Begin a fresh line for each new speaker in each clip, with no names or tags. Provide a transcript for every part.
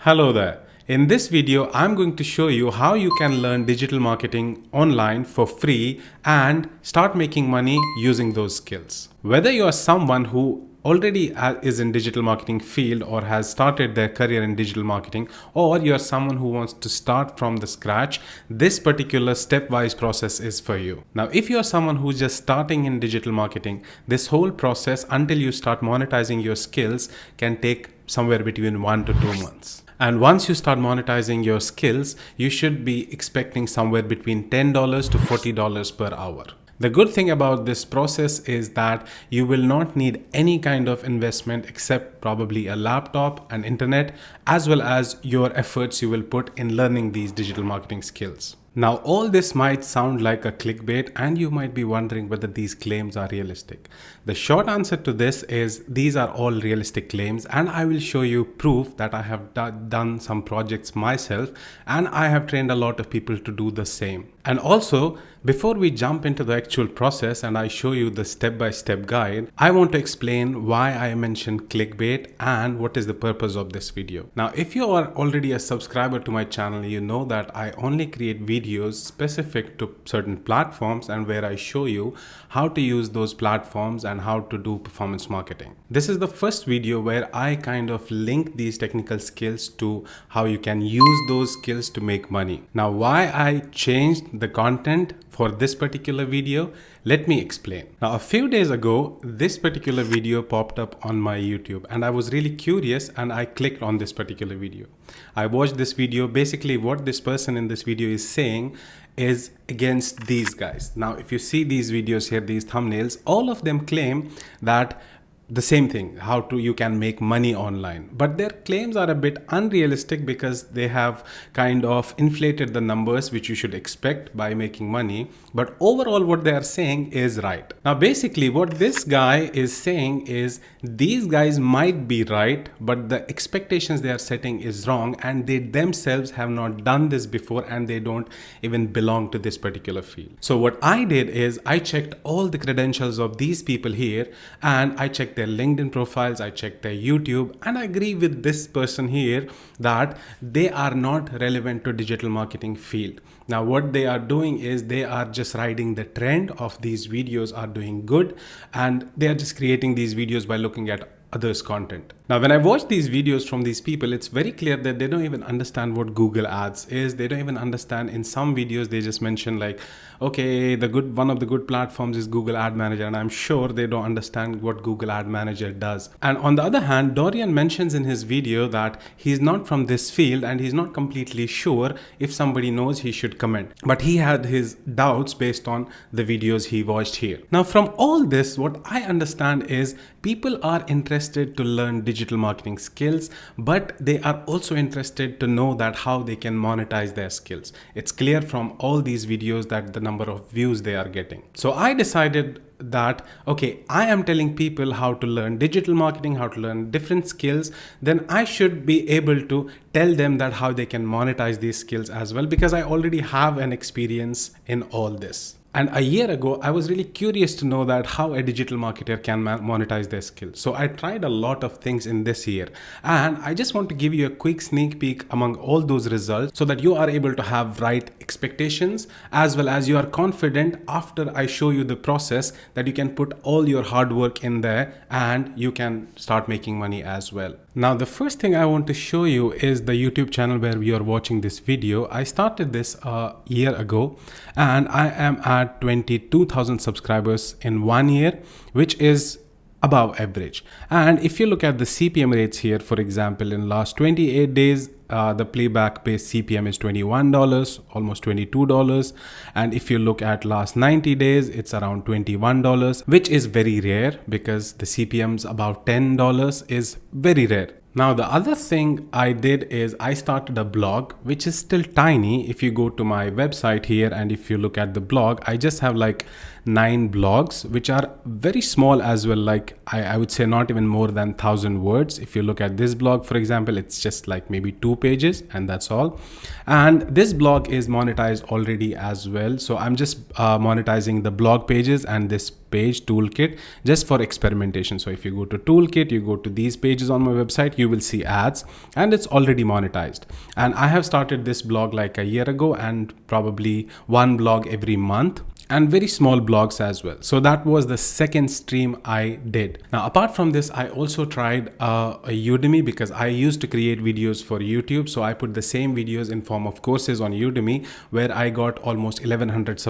Hello there. In this video, I'm going to show you how you can learn digital marketing online for free and start making money using those skills. Whether you are someone who already is in digital marketing field or has started their career in digital marketing, or you're someone who wants to start from the scratch, this particular stepwise process is for you. Now, if you're someone who's just starting in digital marketing, this whole process until you start monetizing your skills can take somewhere between 1 to 2 months. And once you start monetizing your skills, you should be expecting somewhere between $10 to $40 per hour. The good thing about this process is that you will not need any kind of investment except probably a laptop and internet, as well as your efforts you will put in learning these digital marketing skills. Now, all this might sound like a clickbait and you might be wondering whether these claims are realistic. The short answer to this is these are all realistic claims, and I will show you proof that I have done some projects myself and I have trained a lot of people to do the same. And also, before we jump into the actual process and I show you the step-by-step guide, I want to explain why I mentioned clickbait and what is the purpose of this video. Now, if you are already a subscriber to my channel, you know that I only create videos specific to certain platforms and where I show you how to use those platforms and how to do performance marketing. This is the first video where I kind of link these technical skills to how you can use those skills to make money. Now, why I changed the content for this particular video, let me explain. Now, a few days ago, this particular video popped up on my YouTube and I was really curious and I clicked on this particular video. I watched this video. Basically, what this person in this video is saying is against these guys. Now, if you see these videos here, these thumbnails, all of them claim that the same thing, how you can make money online. But their claims are a bit unrealistic because they have kind of inflated the numbers which you should expect by making money. But overall, what they are saying is right. Now, basically what this guy is saying is these guys might be right, but the expectations they are setting is wrong and they themselves have not done this before and they don't even belong to this particular field. So what I did is I checked all the credentials of these people here and I checked their LinkedIn profiles, I checked their YouTube, and I agree with this person here that they are not relevant to digital marketing field. Now, what they are doing is they are just riding the trend of these videos are doing good and they are just creating these videos by looking at others' content. Now, when I watch these videos from these people, it's very clear that they don't even understand what Google Ads is. They don't even understand. In some videos, they just mention like, okay, one of the good platforms is Google Ad Manager, and I'm sure they don't understand what Google Ad Manager does. And on the other hand, Dorian mentions in his video that he's not from this field and he's not completely sure. If somebody knows, he should comment. But he had his doubts based on the videos he watched here. Now, from all this, what I understand is people are interested to learn digital marketing skills, but they are also interested to know that how they can monetize their skills. It's clear from all these videos that the number of views they are getting. So I decided that, okay, I am telling people how to learn digital marketing, how to learn different skills, then I should be able to tell them that how they can monetize these skills as well, because I already have an experience in all this. And a year ago, I was really curious to know that how a digital marketer can monetize their skills. So I tried a lot of things in this year. And I just want to give you a quick sneak peek among all those results so that you are able to have right expectations, as well as you are confident after I show you the process that you can put all your hard work in there and you can start making money as well. Now, the first thing I want to show you is the YouTube channel where you are watching this video. I started this a year ago and I am at 22,000 subscribers in 1 year, which is above average. And if you look at the CPM rates here, for example, in last 28 days, the playback based CPM is $21, almost $22. And if you look at last 90 days, it's around $21, which is very rare because the CPMs about $10 is very rare. Now, the other thing I did is I started a blog, which is still tiny. If you go to my website here and if you look at the blog, I just have like 9 blogs, which are very small as well. Like I would say not even more than 1,000 words. If you look at this blog, for example, it's just like maybe 2 pages and that's all. And this blog is monetized already as well. So I'm just monetizing the blog pages and this page toolkit just for experimentation. So if you go to toolkit, you go to these pages on my website, you will see ads and it's already monetized. And I have started this blog like a year ago and probably one blog every month, and very small blogs as well. So that was the second stream I did. Now, apart from this, I also tried a Udemy, because I used to create videos for YouTube. So I put the same videos in form of courses on Udemy, where I got almost 1100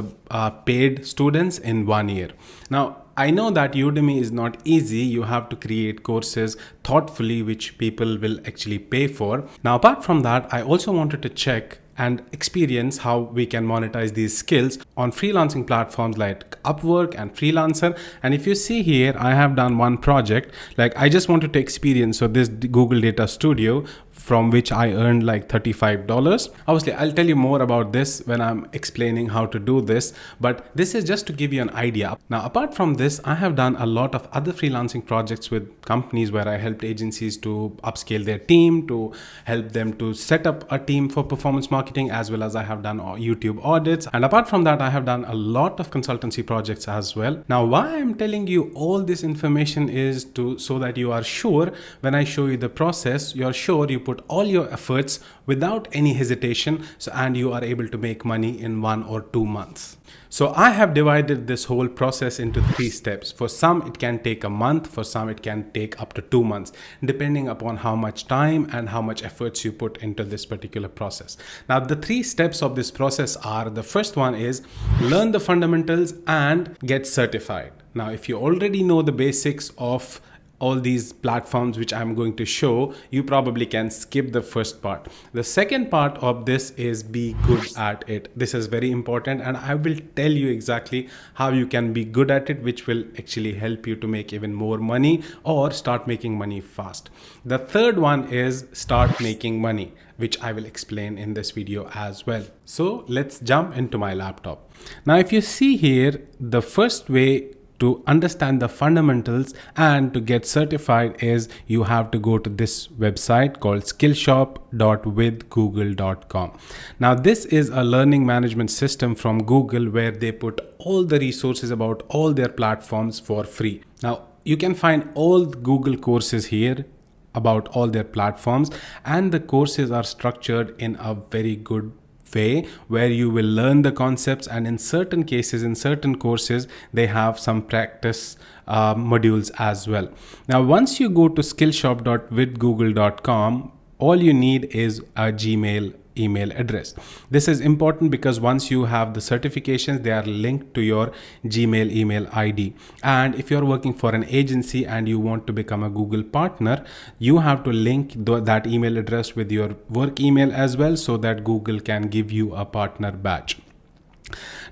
paid students in 1 year. Now, I know that Udemy is not easy. You have to create courses thoughtfully, which people will actually pay for. Now, apart from that, I also wanted to check and experience how we can monetize these skills on freelancing platforms like Upwork and Freelancer. And if you see here, I have done one project, like I just wanted to experience. So this Google Data Studio, from which I earned like $35. Obviously, I'll tell you more about this when I'm explaining how to do this, but this is just to give you an idea. Now, apart from this, I have done a lot of other freelancing projects with companies where I helped agencies to upscale their team, to help them to set up a team for performance marketing, as well as I have done YouTube audits. And apart from that, I have done a lot of consultancy projects as well. Now, why I'm telling you all this information is so that you are sure when I show you the process, you're sure you put all your efforts without any hesitation, and you are able to make money in 1 or 2 months. So I have divided this whole process into 3 steps. For some, it can take a month. For some, it can take up to 2 months, depending upon how much time and how much efforts you put into this particular process. Now, the 3 steps of this process are, the first one is learn the fundamentals and get certified. Now, if you already know the basics of all these platforms which I'm going to show, you probably can skip the first part. The second part of this is be good at it. This is very important, and I will tell you exactly how you can be good at it, which will actually help you to make even more money or start making money fast. The third one is start making money, which I will explain in this video as well. So let's jump into my laptop. Now, if you see here, the first way to understand the fundamentals and to get certified is you have to go to this website called skillshop.withgoogle.com. Now, this is a learning management system from Google where they put all the resources about all their platforms for free. Now, you can find all Google courses here about all their platforms, and the courses are structured in a very good way where you will learn the concepts, and in certain cases, in certain courses, they have some practice modules as well. Now, once you go to skillshop.withgoogle.com, all you need is a Gmail email address. This is important because once you have the certifications, they are linked to your Gmail email ID. And if you're working for an agency and you want to become a Google partner, you have to link that email address with your work email as well, so that Google can give you a partner badge.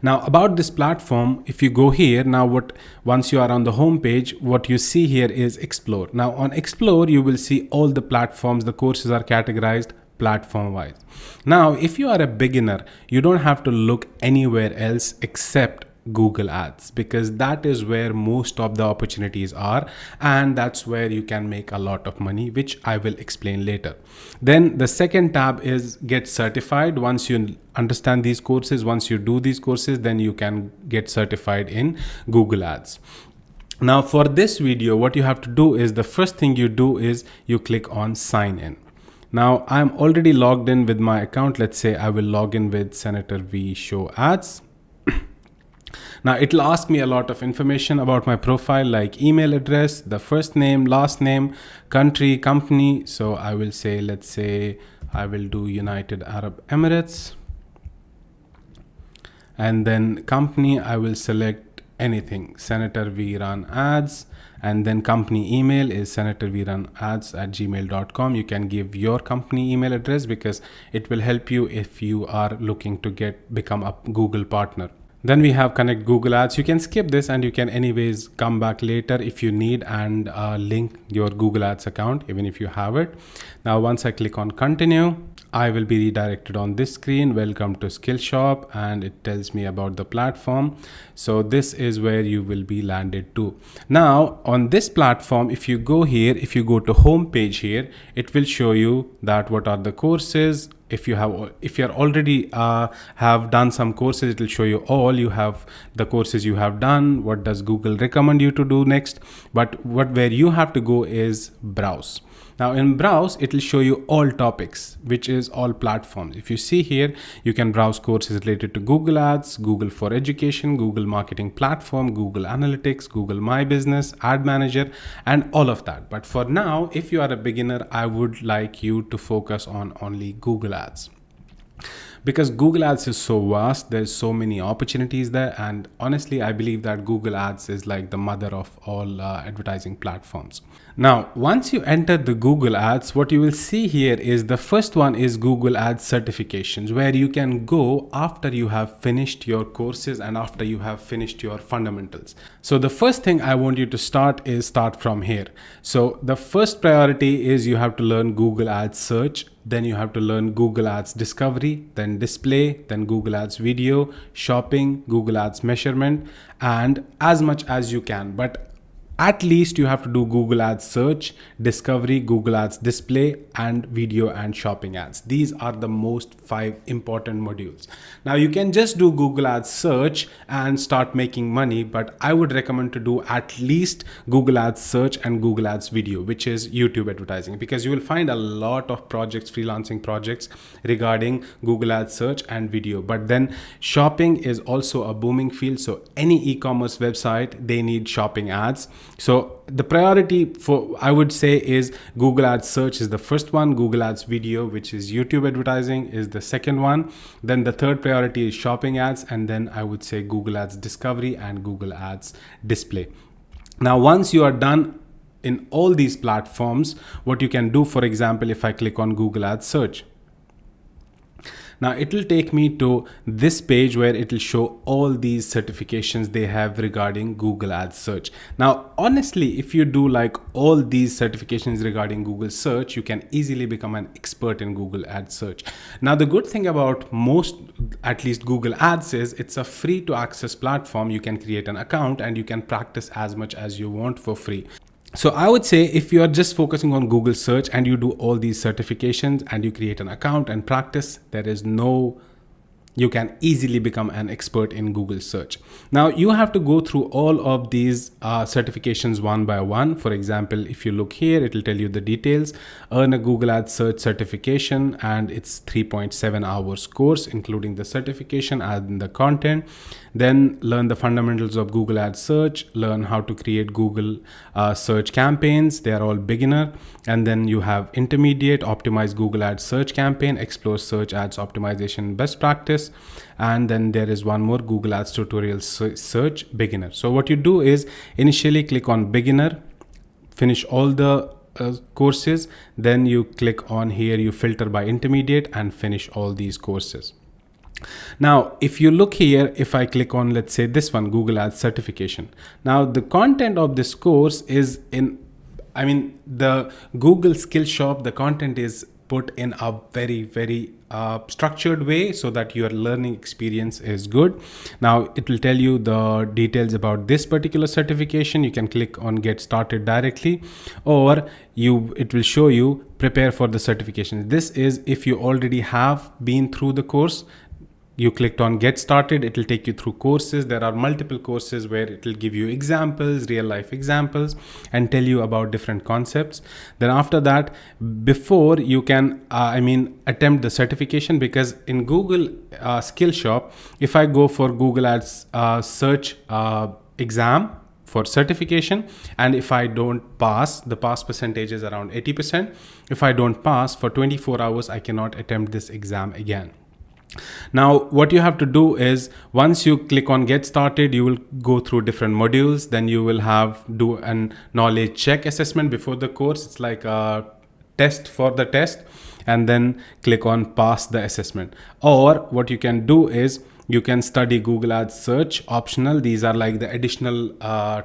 Now, about this platform, if you go here, once you are on the home page, what you see here is Explore. Now, on Explore, you will see all the platforms. The courses are categorized platform wise. Now, if you are a beginner, you don't have to look anywhere else except Google Ads, because that is where most of the opportunities are, and that's where you can make a lot of money, which I will explain later. Then the second tab is get certified. Once you understand these courses, once you do these courses, then you can get certified in Google Ads. Now, for this video, what you have to do is, the first thing you do is you click on sign in. Now, I'm already logged in with my account. Let's say I will log in with Senator V Show Ads. Now, it'll ask me a lot of information about my profile, like email address, the first name, last name, country, company. So I will say, let's say I will do United Arab Emirates. And then company, I will select anything, Senator V Run Ads. And then company email is senatorvrunads@gmail.com. You can give your company email address because it will help you if you are looking to become a Google partner. Then we have connect Google Ads. You can skip this and you can anyways come back later if you need and link your Google Ads account, even if you have it. Now, once I click on continue, I will be redirected on this screen. Welcome to Skillshop, and it tells me about the platform. So this is where you will be landed to. Now on this platform, if you go here, if you go to home page here, it will show you that what are the courses. If you're already have done some courses, it will show you all you have, the courses you have done, what does Google recommend you to do next. But where you have to go is browse. Now in browse, it will show you all topics, which is all platforms. If you see here, you can browse courses related to Google Ads, Google for Education, Google Marketing Platform, Google Analytics, Google My Business, Ad Manager, and all of that. But for now, if you are a beginner, I would like you to focus on only Google Ads. Because Google Ads is so vast, there's so many opportunities there, and honestly I believe that Google Ads is like the mother of all advertising platforms. Now once you enter the Google Ads, what you will see here is the first one is Google Ads certifications, where you can go after you have finished your courses and after you have finished your fundamentals. So the first thing I want you to start from here. So the first priority is you have to learn Google Ads search. Then you have to learn Google Ads discovery, then display, then Google Ads video, shopping, Google Ads measurement, and as much as you can. But at least you have to do Google Ads search, discovery, Google Ads display, and video and shopping ads. These are the most 5 important modules. Now you can just do Google Ads search and start making money, but I would recommend to do at least Google Ads search and Google Ads video, which is YouTube advertising, because you will find a lot of projects, freelancing projects regarding Google Ads search and video. But then shopping is also a booming field. So any e-commerce website, they need shopping ads. So the priority for, I would say, is Google Ads search is the first one, Google Ads video, which is YouTube advertising, is the second one. Then the third priority is shopping ads, and then I would say Google Ads discovery and Google Ads display. Now once you are done in all these platforms, what you can do, for example, if I click on Google Ads search, now it will take me to this page where it will show all these certifications they have regarding Google Ads search. Now, honestly, if you do like all these certifications regarding Google search, you can easily become an expert in Google Ads search. Now, the good thing about most, at least Google Ads, is it's a free to access platform. You can create an account and you can practice as much as you want for free. So I would say if you are just focusing on Google search and you do all these certifications and you create an account and practice, you can easily become an expert in Google search. Now you have to go through all of these certifications one by one. For example, if you look here, it will tell you the details. Earn a Google Ads search certification, and it's 3.7 hours course, including the certification and the content. Then learn the fundamentals of Google Ads search, learn how to create Google search campaigns. They are all beginner. And then you have intermediate, optimize Google Ads search campaign, explore search ads optimization best practice. And then there is one more, Google Ads tutorial search beginner. So what you do is initially click on beginner, finish all the courses, then you click on here, you filter by intermediate and finish all these courses. Now, if you look here, if I click on, let's say this one, Google Ads certification. Now the content of this course is the Google Skillshop, the content is put in a very structured way so that your learning experience is good. Now it will tell you the details about this particular certification. You can click on get started directly, or it will show you prepare for the certification. This is if you already have been through the course. You clicked on get started, it will take you through courses. There are multiple courses where it will give you examples, real life examples, and tell you about different concepts. Then after that, before you can attempt the certification, because in Google Skillshop, if I go for Google Ads search exam for certification, and if I don't pass, the pass percentage is around 80%. If I don't pass for 24 hours, I cannot attempt this exam again. Now what you have to do is, once you click on get started, you will go through different modules. Then you will do a knowledge check assessment before the course. It's like a test for the test, and then click on pass the assessment. Or what you can do is, You can study Google Ads search, optional. These are like the additional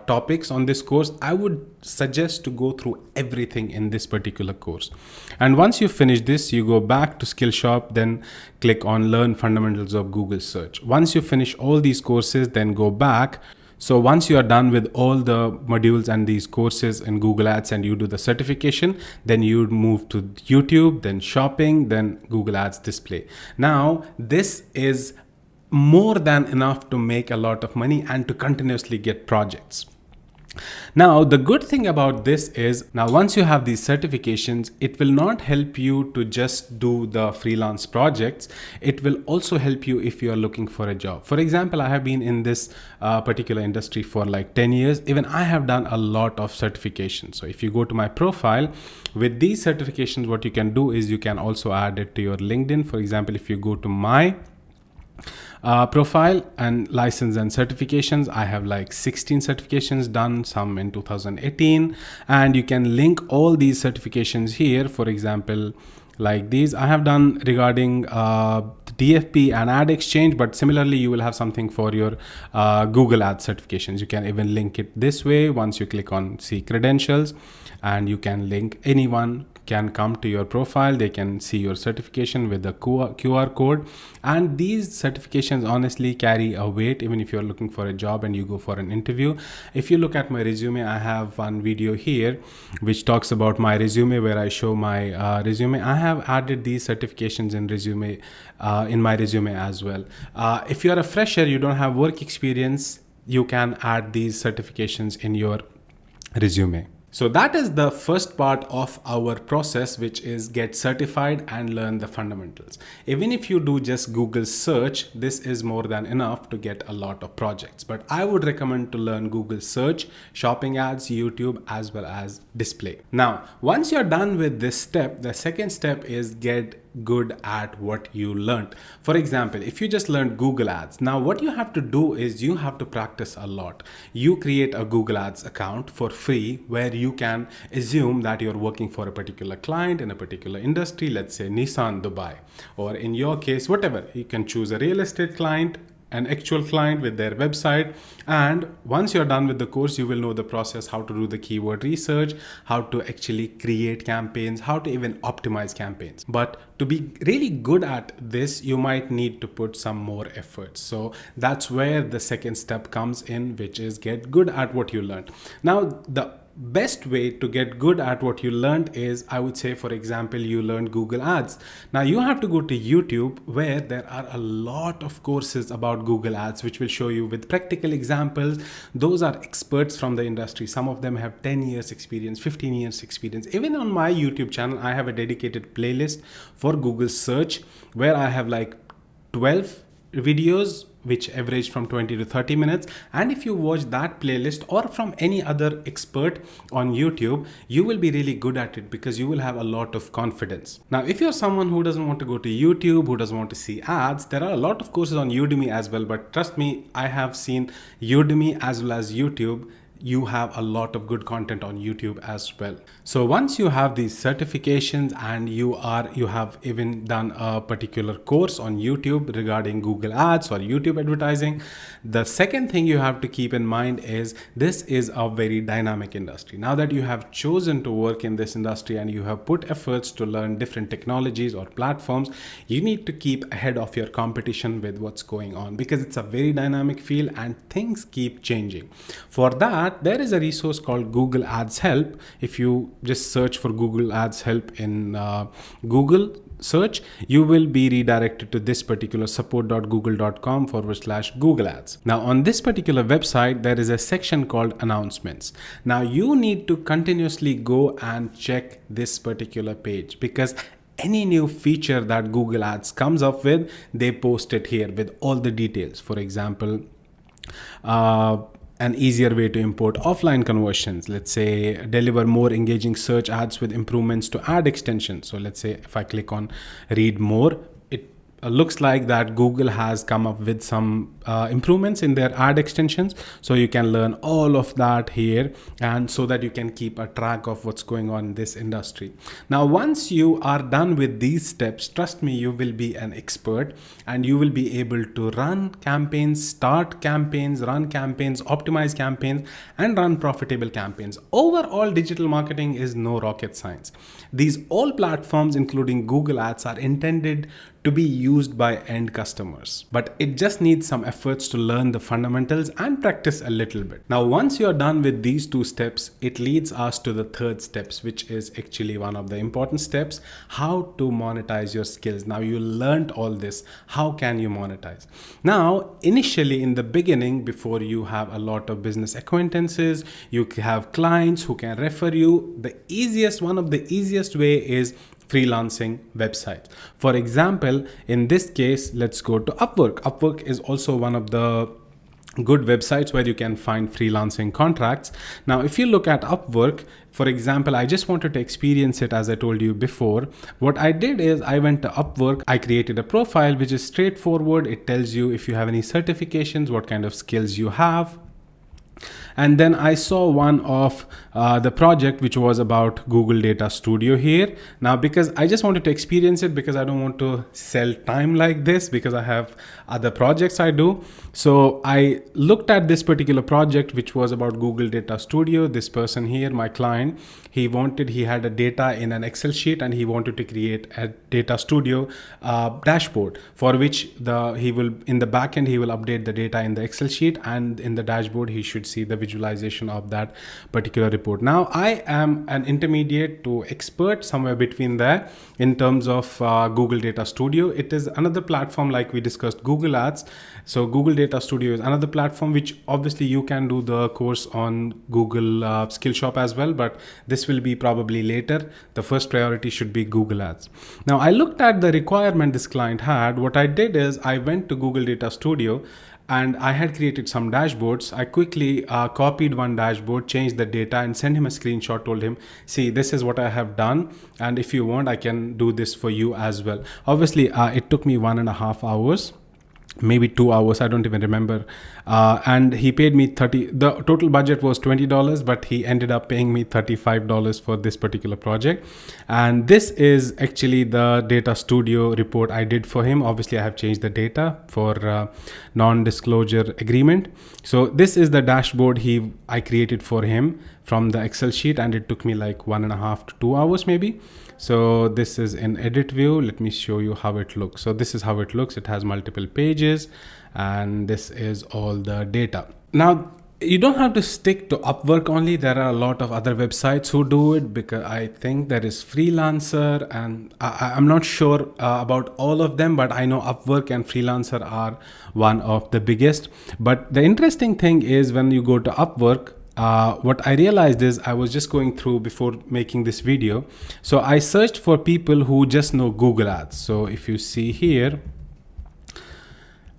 topics on this course. I would suggest to go through everything in this particular course. And once you finish this, you go back to Skillshop, then click on Learn Fundamentals of Google Search. Once you finish all these courses, then go back. So once you are done with all the modules and these courses in Google Ads and you do the certification, then you move to YouTube, then shopping, then Google Ads display. Now, this is more than enough to make a lot of money and to continuously get projects. Now, the good thing about this is, now once you have these certifications, it will not help you to just do the freelance projects. It will also help you if you are looking for a job. For example, I have been in this particular industry for like 10 years. Even I have done a lot of certifications. So if you go to my profile, with these certifications, what you can do is you can also add it to your LinkedIn. For example, if you go to my profile and license and certifications, I have like 16 certifications done, some in 2018, and you can link all these certifications here. For example, like these I have done regarding DFP and ad exchange, but similarly you will have something for your Google Ads certifications. You can even link it this way. Once you click on see credentials, and you can link, anyone can come to your profile, they can see your certification with the QR code. And these certifications honestly carry a weight even if you're looking for a job and you go for an interview. If you look at my resume, I have one video here which talks about my resume, where I show my resume. I have added these certifications in resume in my resume as well. If you're a fresher, you don't have work experience, you can add these certifications in your resume. So that is the first part of our process, which is get certified and learn the fundamentals. Even if you do just Google search, this is more than enough to get a lot of projects. But I would recommend to learn Google search, shopping ads, YouTube, as well as display. Now, once you're done with this step, the second step is get good at what you learned. For example, if you just learned Google Ads, now what you have to do is you have to practice a lot. You create a Google Ads account for free where you can assume that you're working for a particular client in a particular industry, let's say Nissan Dubai, or in your case, whatever. You can choose a real estate client, an actual client with their website, and once you're done with the course, you will know the process, how to do the keyword research, how to actually create campaigns, how to even optimize campaigns. But to be really good at this, you might need to put some more effort. So that's where the second step comes in, which is get good at what you learned. Now, the best way to get good at what you learned is, I would say, for example, you learned Google Ads. Now you have to go to YouTube, where there are a lot of courses about Google Ads, which will show you with practical examples. Those are experts from the industry. Some of them have 10 years experience, 15 years experience. Even on my YouTube channel, I have a dedicated playlist for Google search where I have like 12 videos which average from 20 to 30 minutes. And if you watch that playlist or from any other expert on YouTube, you will be really good at it because you will have a lot of confidence. Now, if you're someone who doesn't want to go to YouTube, who doesn't want to see ads, there are a lot of courses on Udemy as well. But trust me, I have seen Udemy as well as YouTube. You have a lot of good content on YouTube as well. So once you have these certifications and you have even done a particular course on YouTube regarding Google Ads or YouTube advertising, the second thing you have to keep in mind is this is a very dynamic industry. Now that you have chosen to work in this industry and you have put efforts to learn different technologies or platforms, you need to keep ahead of your competition with what's going on, because it's a very dynamic field and things keep changing. For that, there is a resource called Google Ads Help. If you just search for Google Ads Help in Google search, you will be redirected to this particular support.google.com/Google Ads. Now on this particular website, there is a section called announcements. Now you need to continuously go and check this particular page, because any new feature that Google Ads comes up with, they post it here with all the details. For example, an easier way to import offline conversions, let's say deliver more engaging search ads with improvements to ad extensions. So let's say if I click on read more, it looks like that Google has come up with some improvements in their ad extensions, so you can learn all of that here, and so that you can keep a track of what's going on in this industry. Now once you are done with these steps, trust me, you will be an expert and you will be able to run campaigns, start campaigns, run campaigns, optimize campaigns, and run profitable campaigns. Overall, digital marketing is no rocket science. These all platforms, including Google Ads, are intended to be used by end customers, but it just needs some efforts to learn the fundamentals and practice a little bit. Now once you're done with these two steps, it leads us to the third steps, which is actually one of the important steps: how to monetize your skills. Now you learned all this, how can you monetize? Now initially, in the beginning, before you have a lot of business acquaintances, you have clients who can refer you, one of the easiest way is freelancing websites. For example, in this case, let's go to Upwork. Upwork is also one of the good websites where you can find freelancing contracts. Now if you look at Upwork, for example, I just wanted to experience it as I told you before. What I did is I went to Upwork, I created a profile which is straightforward. It tells you if you have any certifications, what kind of skills you have. And then I saw one of the project which was about Google Data Studio here. Now because I just wanted to experience it, because I don't want to sell time like this, because I have other projects I do. So I looked at this particular project which was about Google Data Studio. This person here, my client, he had a data in an Excel sheet and he wanted to create a Data Studio dashboard, for which he will in the backend he will update the data in the Excel sheet, and in the dashboard he should see the visualization of that particular report. Now I am an intermediate to expert, somewhere between there, in terms of Google Data Studio. It is another platform, like we discussed Google Ads. So Google Data Studio is another platform which obviously you can do the course on Google Skillshop as well, but this will be probably later. The first priority should be Google Ads. Now I looked at the requirement this client had. What I did is I went to Google Data Studio and I had created some dashboards. I quickly copied one dashboard, changed the data, and sent him a screenshot, told him, see, this is what I have done, and if you want, I can do this for you as well. Obviously, it took me 1.5 hours, maybe 2 hours, I don't even remember, and he paid me the total budget was $20, but he ended up paying me $35 for this particular project. And this is actually the Data Studio report I did for him. Obviously I have changed the data for non-disclosure agreement. So this is the dashboard I created for him from the Excel sheet, and it took me like 1.5 to 2 hours maybe. So this is in edit view. Let me show you how it looks. So this is how it looks. It has multiple pages, and this is all the data. Now you don't have to stick to Upwork only. There are a lot of other websites who do it, because I think there is Freelancer, and I'm not sure about all of them, but I know Upwork and Freelancer are one of the biggest. But the interesting thing is, when you go to Upwork, what I realized is, I was just going through before making this video. So I searched for people who just know Google Ads. So if you see here,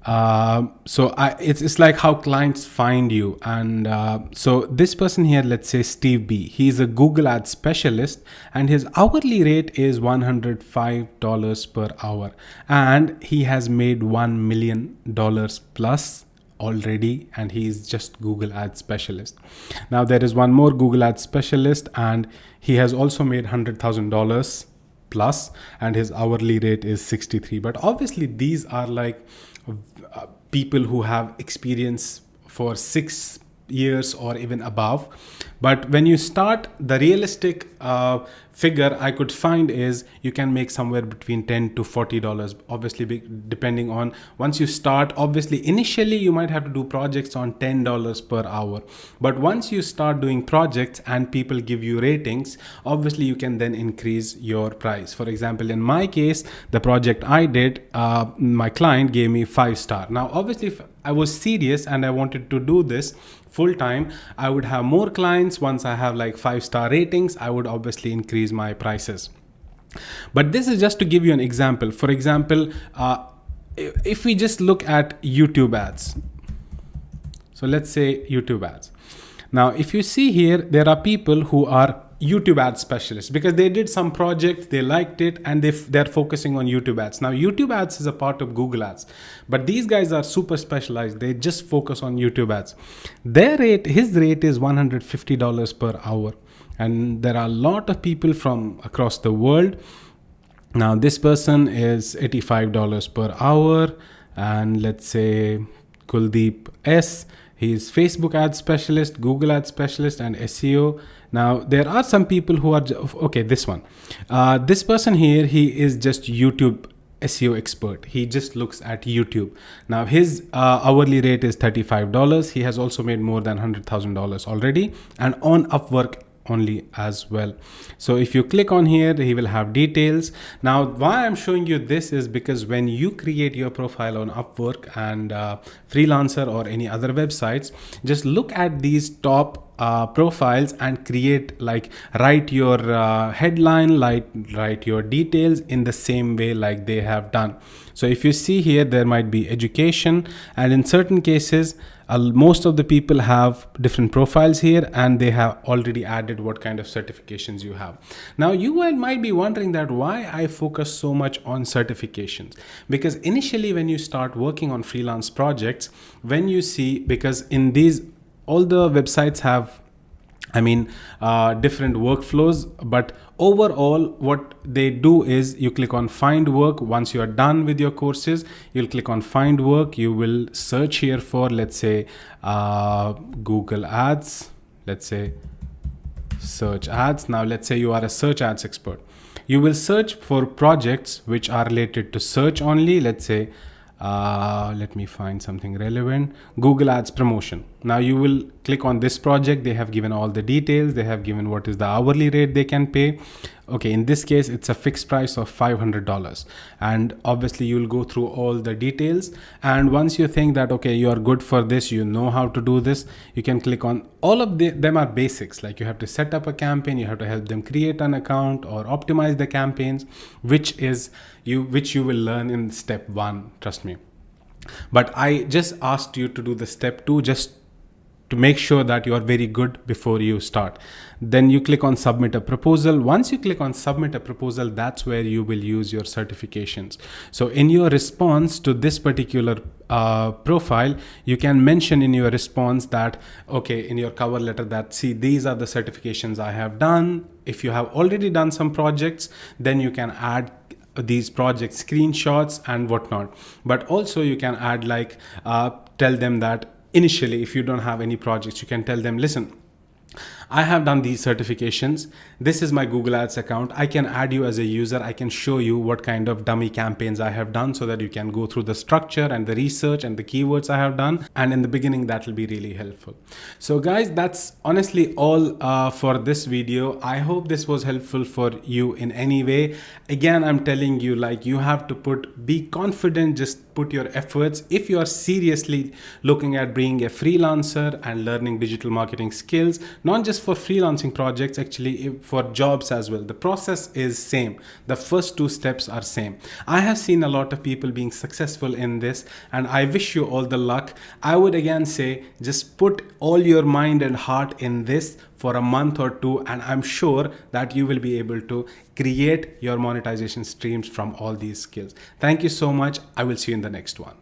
it's like how clients find you. And so this person here, let's say Steve B, he's a Google Ads specialist, and his hourly rate is $105 per hour, and he has made $1 million plus already, and he's just Google Ads specialist. Now there is one more Google Ads specialist, and he has also made $100,000 plus, and his hourly rate is 63. But obviously these are like people who have experience for 6 years or even above. But when you start, the realistic figure I could find is you can make somewhere between $10 to $40, obviously depending on, once you start, obviously initially you might have to do projects on $10 per hour, but once you start doing projects and people give you ratings, obviously you can then increase your price. For example, in my case, the project I did, my client gave me 5-star. Now obviously if I was serious and I wanted to do this full time, I would have more clients. Once I have like 5-star ratings, I would obviously increase my prices. But this is just to give you an example. For example, if we just look at YouTube ads. So let's say YouTube ads. Now, if you see here, there are people who are YouTube ad specialist, because they did some project, they liked it, and they're focusing on YouTube ads. Now YouTube ads is a part of Google ads, but these guys are super specialized. They just focus on YouTube ads. His rate is $150 per hour, and there are a lot of people from across the world. Now this person is $85 per hour, and let's say Kuldeep S. He's Facebook ad specialist, Google ad specialist, and SEO. Now there are some people who are okay. This one, this person here, he is just YouTube SEO expert. He just looks at YouTube. Now his hourly rate is $35. He has also made more than $100,000 already, and on Upwork only as well. So if you click on here, he will have details. Now why I'm showing you this is because when you create your profile on Upwork and Freelancer or any other websites, just look at these top profiles and create, like, write your headline, write your details in the same way like they have done. So if you see here, there might be education, and in certain cases most of the people have different profiles here, and they have already added what kind of certifications you have. Now you might be wondering that why I focus so much on certifications, because initially when you start working on freelance projects, when you see, because in these, all the websites have, different workflows, but overall what they do is you click on find work. Once you are done with your courses, you'll click on find work. You will search here for, let's say, Google ads, let's say search ads. Now let's say you are a search ads expert. You will search for projects which are related to search only. Let's say let me find something relevant. Google ads promotion. Now you will click on this project. They have given all the details. They have given what is the hourly rate they can pay. Okay, in this case it's a fixed price of $500, and obviously you'll go through all the details, and once you think that okay, you are good for this, you know how to do this, you can click on all of them. Are basics, like you have to set up a campaign, you have to help them create an account or optimize the campaigns, which you will learn in step 1, trust me. But I just asked you to do the step 2 just to make sure that you are very good before you start. Then you click on submit a proposal. Once you click on submit a proposal, that's where you will use your certifications. So in your response to this particular profile, you can mention in your response that, okay, in your cover letter, that see, these are the certifications I have done. If you have already done some projects, then you can add these project screenshots and whatnot. But also you can add, like, tell them that initially, if you don't have any projects, you can tell them, listen, I have done these certifications. This is my Google Ads account. I can add you as a user. I can show you what kind of dummy campaigns I have done so that you can go through the structure and the research and the keywords I have done. And in the beginning, that will be really helpful. So guys, that's honestly all for this video. I hope this was helpful for you in any way. Again, I'm telling you, like, you have to be confident, just put your efforts. If you are seriously looking at being a freelancer and learning digital marketing skills, not just for freelancing projects, actually for jobs as well, the process is same. The first 2 steps are same. I have seen a lot of people being successful in this, and I wish you all the luck. I would again say, just put all your mind and heart in this for a month or 2, and I'm sure that you will be able to create your monetization streams from all these skills. Thank you so much. I will see you in the next one.